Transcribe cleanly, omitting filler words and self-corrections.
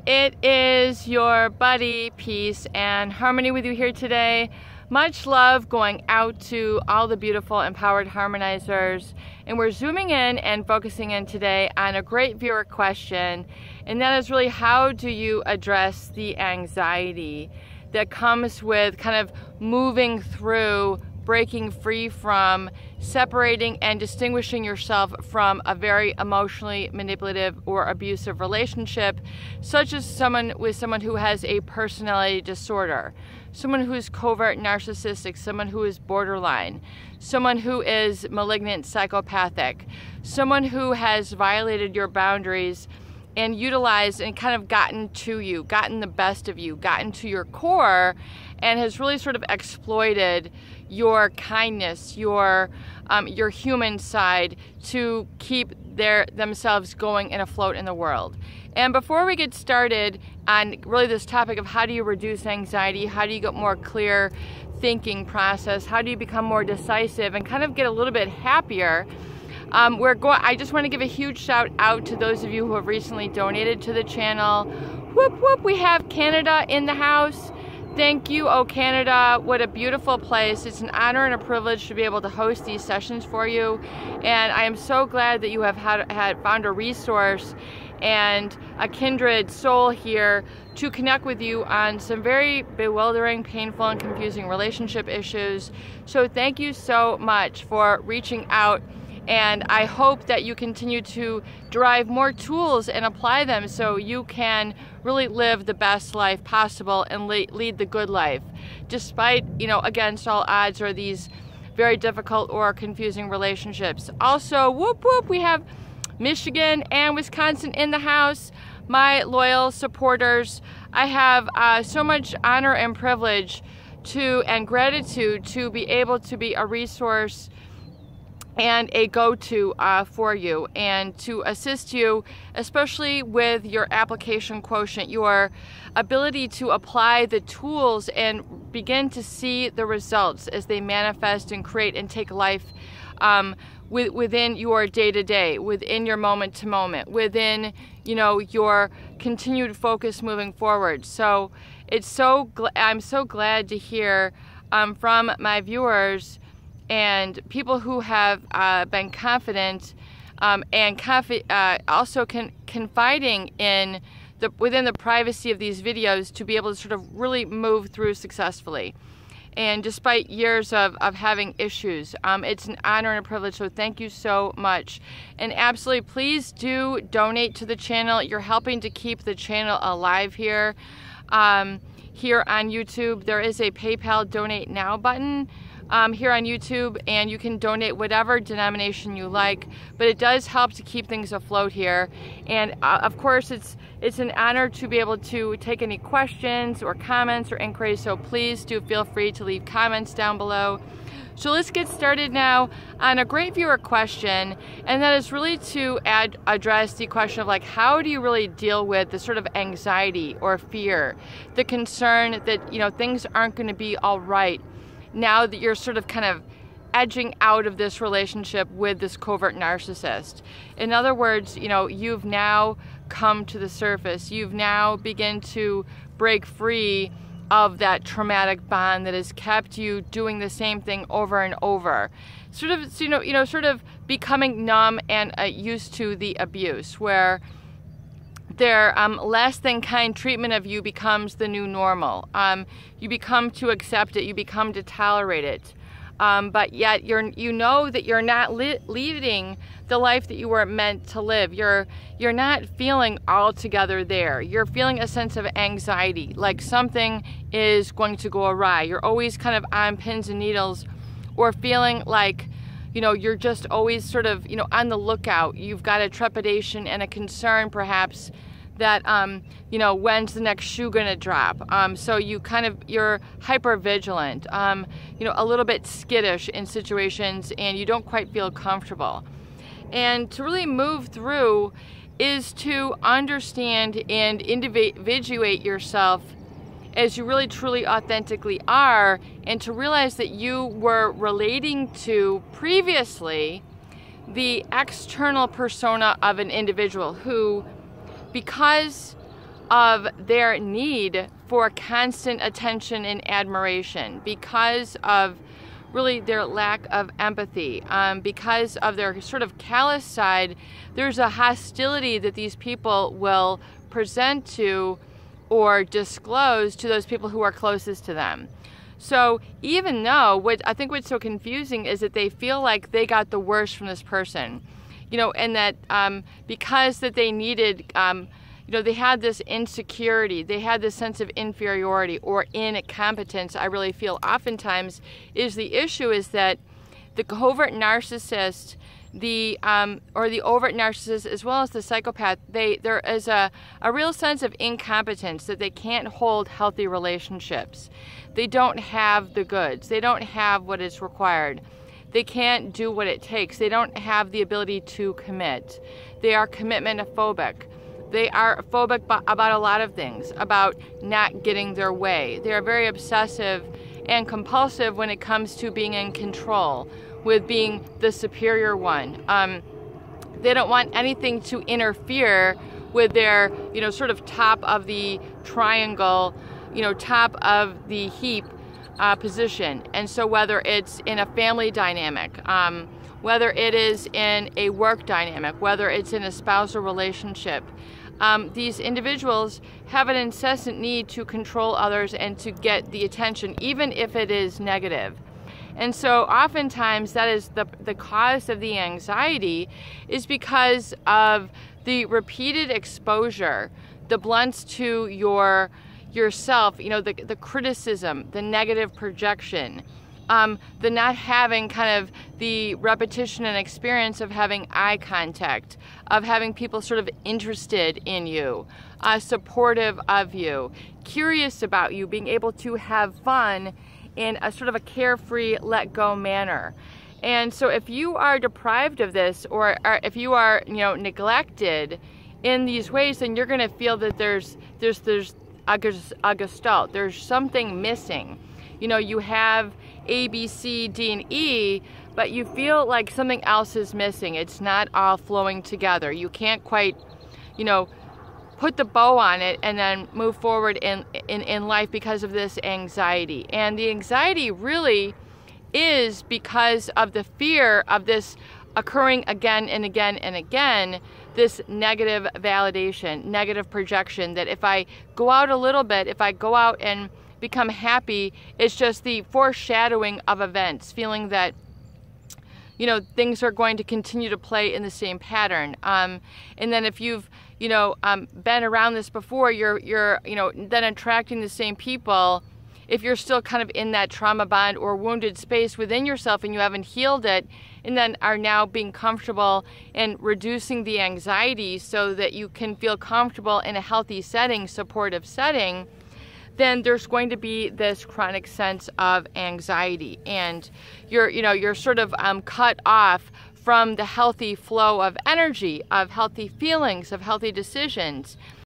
it is your buddy, Peace and Harmony with you here today. Much love going out to all the beautiful empowered harmonizers. And we're zooming in and focusing in today on a great viewer question. And that is really, how do you address the anxiety that comes with kind of moving through, breaking free from, separating and distinguishing yourself from a very emotionally manipulative or abusive relationship, such as someone who has a personality disorder, someone who is covert narcissistic, someone who is borderline, someone who is malignant psychopathic, someone who has violated your boundaries and utilized and kind of gotten to you, gotten the best of you, gotten to your core, and has really sort of exploited your kindness, your human side to keep themselves going and afloat in the world. And before we get started on really this topic of how do you reduce anxiety, how do you get more clear thinking process, how do you become more decisive and kind of get a little bit happier, I just want to give a huge shout out to those of you who have recently donated to the channel. Whoop whoop, we have Canada in the house. Thank you, oh Canada, what a beautiful place. It's an honor and a privilege to be able to host these sessions for you. And I am so glad that you have found a resource and a kindred soul here to connect with you on some very bewildering, painful, and confusing relationship issues. So thank you so much for reaching out. And I hope that you continue to derive more tools and apply them so you can really live the best life possible and lead the good life, despite, against all odds, or these very difficult or confusing relationships. Also, whoop whoop, we have Michigan and Wisconsin in the house, my loyal supporters. I have so much honor and privilege and gratitude to be able to be a resource and a go-to for you and to assist you, especially with your application quotient, your ability to apply the tools and begin to see the results as they manifest and create and take life within your day-to-day, within your moment-to-moment, within your continued focus moving forward. So I'm so glad to hear from my viewers and people who have been confident and also confiding in within the privacy of these videos to be able to sort of really move through successfully. And despite years of having issues, it's an honor and a privilege, so thank you so much. And absolutely, please do donate to the channel. You're helping to keep the channel alive here. Here on YouTube, there is a PayPal Donate Now button here on YouTube, and you can donate whatever denomination you like, but it does help to keep things afloat here. And of course, it's an honor to be able to take any questions or comments or inquiries, so please do feel free to leave comments down below. So let's get started now on a great viewer question, and that is really to address the question of, like, how do you really deal with the sort of anxiety or fear, the concern that things aren't going to be all right now that you're sort of kind of edging out of this relationship with this covert narcissist. In other words, you've now come to the surface. You've now begun to break free of that traumatic bond that has kept you doing the same thing over and over. Sort of becoming numb and used to the abuse, where their less than kind treatment of you becomes the new normal. You become to accept it, you become to tolerate it. But yet you know that you're not leading the life that you were meant to live. You're not feeling altogether there. You're feeling a sense of anxiety, like something is going to go awry. You're always kind of on pins and needles, or feeling like you're just always sort of on the lookout. You've got a trepidation and a concern perhaps that when's the next shoe gonna drop. So you're hyper vigilant, a little bit skittish in situations, and you don't quite feel comfortable. And to really move through is to understand and individuate yourself as you really truly authentically are, and to realize that you were relating to previously the external persona of an individual who, because of their need for constant attention and admiration, because of really their lack of empathy, because of their sort of callous side. There's a hostility that these people will present to or disclose to those people who are closest to them. So even though, I think what's so confusing is that they feel like they got the worst from this person, and that because that they needed, they had this insecurity, they had this sense of inferiority or incompetence. I really feel oftentimes is the issue is that the covert narcissist, or the overt narcissist, as well as the psychopath, there is a real sense of incompetence, that they can't hold healthy relationships. They don't have the goods. They don't have what is required. They can't do what it takes. They don't have the ability to commit. They are commitment phobic. They are phobic about a lot of things, about not getting their way. They are very obsessive and compulsive when it comes to being in control, with being the superior one. They don't want anything to interfere with their, sort of top of the triangle, top of the heap position. And so whether it's in a family dynamic, whether it is in a work dynamic, whether it's in a spousal relationship, these individuals have an incessant need to control others and to get the attention, even if it is negative. And so oftentimes that is the cause of the anxiety, is because of the repeated exposure, the blunts to yourself, the criticism, the negative projection, the not having kind of the repetition and experience of having eye contact, of having people sort of interested in you, supportive of you, curious about you, being able to have fun in a sort of a carefree, let go manner. And so if you are deprived of this, or if you are, neglected in these ways, then you're going to feel that there's a gestalt. There's something missing. You have A, B, C, D, and E, but you feel like something else is missing. It's not all flowing together. You can't quite, put the bow on it and then move forward in life because of this anxiety. And the anxiety really is because of the fear of this occurring again and again and again, this negative validation, negative projection, that if I go out a little bit, if I go out and become happy, it's just the foreshadowing of events, feeling that things are going to continue to play in the same pattern. And then if you've been around this before, you're then attracting the same people. If you're still kind of in that trauma bond or wounded space within yourself and you haven't healed it, and then are now being comfortable and reducing the anxiety so that you can feel comfortable in a healthy setting, supportive setting, then there's going to be this chronic sense of anxiety, and you're sort of cut off from the healthy flow of energy, of healthy feelings, of healthy decisions.